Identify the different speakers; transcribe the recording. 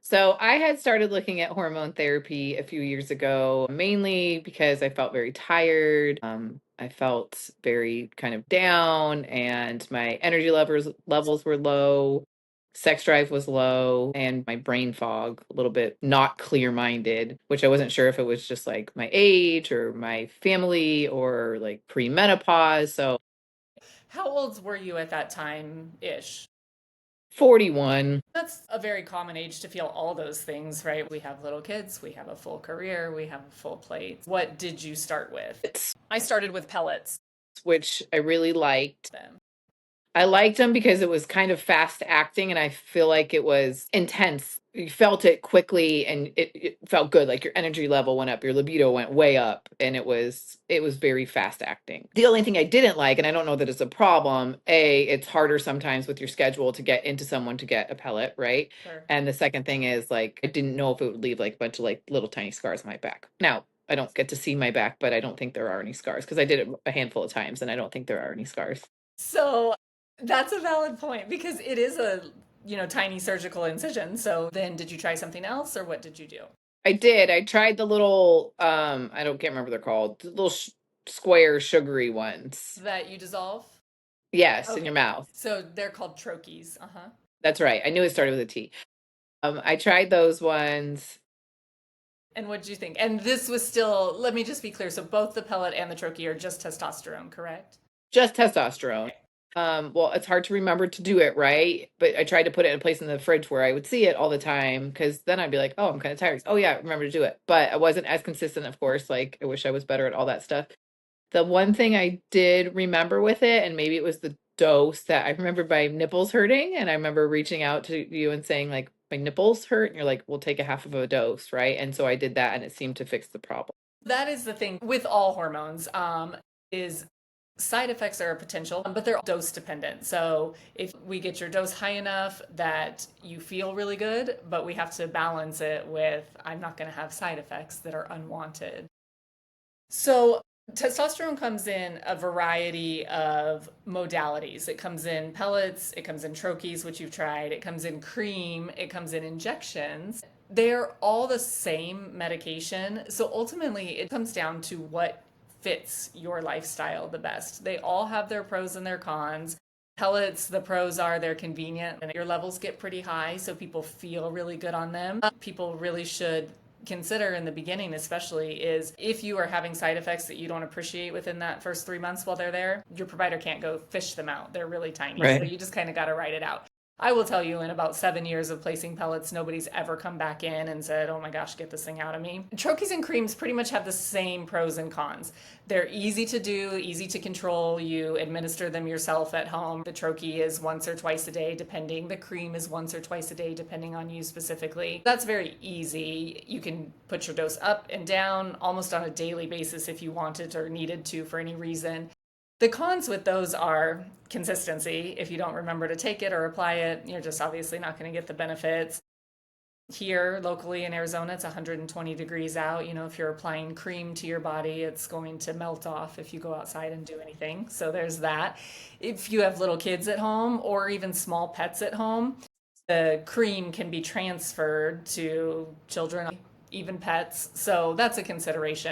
Speaker 1: So I had started looking at hormone therapy a few years ago, mainly because I felt very tired. I felt very kind of down, and my energy levels were low. Sex drive was low, and my brain fog a little bit not clear minded, which I wasn't sure if it was just like my age or my family or like premenopause. So
Speaker 2: How old were you at that time ish?
Speaker 1: 41.
Speaker 2: That's a very common age to feel all those things, right? We have little kids, we have a full career, we have a full plate. What did you start with? I started with pellets
Speaker 1: Which I really liked.
Speaker 2: then.
Speaker 1: I liked them because it was kind of fast acting and I feel like it was intense. You felt it quickly and it felt good. Like your energy level went up, your libido went way up, and it was very fast acting. The only thing I didn't like, and I don't know that it's a problem, it's harder sometimes with your schedule to get into someone to get a pellet, right?
Speaker 2: Sure.
Speaker 1: And the second thing is like I didn't know if it would leave like a bunch of like little tiny scars on my back. Now, I don't get to see my back, but I don't think there are any scars because I did it a handful of times and I don't think there are any scars.
Speaker 2: So that's a valid point because it is a, tiny surgical incision. So then did you try something else or what did you do?
Speaker 1: I did. I tried the little I don't can't remember what they're called. The little square sugary ones.
Speaker 2: That you dissolve?
Speaker 1: Yes, in
Speaker 2: Okay.
Speaker 1: your mouth.
Speaker 2: So they're called troches. Uh-huh.
Speaker 1: That's right. I knew it started with a T. I tried those ones.
Speaker 2: And what did you think? And this was still, let me just be clear. So both the pellet and the troche are just testosterone, correct?
Speaker 1: Just testosterone.
Speaker 2: Okay.
Speaker 1: Well, it's hard to remember to do it right, but I tried to put it in a place in the fridge where I would see it all the time because then I'd be like, oh, I'm kind of tired. Oh yeah, remember to do it. But I wasn't as consistent, of course. Like I wish I was better at all that stuff. The one thing I did remember with it, and maybe it was the dose, that I remember my nipples hurting, and I remember reaching out to you and saying like, my nipples hurt, and you're like, we'll take a half of a dose, right? And so I did that, and it seemed to fix the problem.
Speaker 2: That is the thing with all hormones, is side effects are a potential, but they're dose dependent. So if we get your dose high enough that you feel really good, but we have to balance it with, I'm not going to have side effects that are unwanted. So testosterone comes in a variety of modalities. It comes in pellets, it comes in troches, which you've tried, it comes in cream, it comes in injections. They're all the same medication. So ultimately, it comes down to what fits your lifestyle the best. They all have their pros and their cons. Pellets, the pros are they're convenient and your levels get pretty high, so people feel really good on them. People really should consider in the beginning, especially, is if you are having side effects that you don't appreciate within that first 3 months while they're there, your provider can't go fish them out. They're really tiny. So
Speaker 1: Right.
Speaker 2: you just kind of got to write it out. I will tell you, in about 7 years of placing pellets, nobody's ever come back in and said, oh my gosh, get this thing out of me. Troches and creams pretty much have the same pros and cons. They're easy to do, easy to control. You administer them yourself at home. The troche is once or twice a day, depending. The cream is once or twice a day, depending on you specifically. That's very easy. You can put your dose up and down almost on a daily basis if you wanted or needed to for any reason. The cons with those are consistency. If you don't remember to take it or apply it, you're just obviously not going to get the benefits. Here, locally in Arizona, it's 120 degrees out. If you're applying cream to your body, it's going to melt off if you go outside and do anything. So there's that. If you have little kids at home or even small pets at home, the cream can be transferred to children, even pets. So that's a consideration.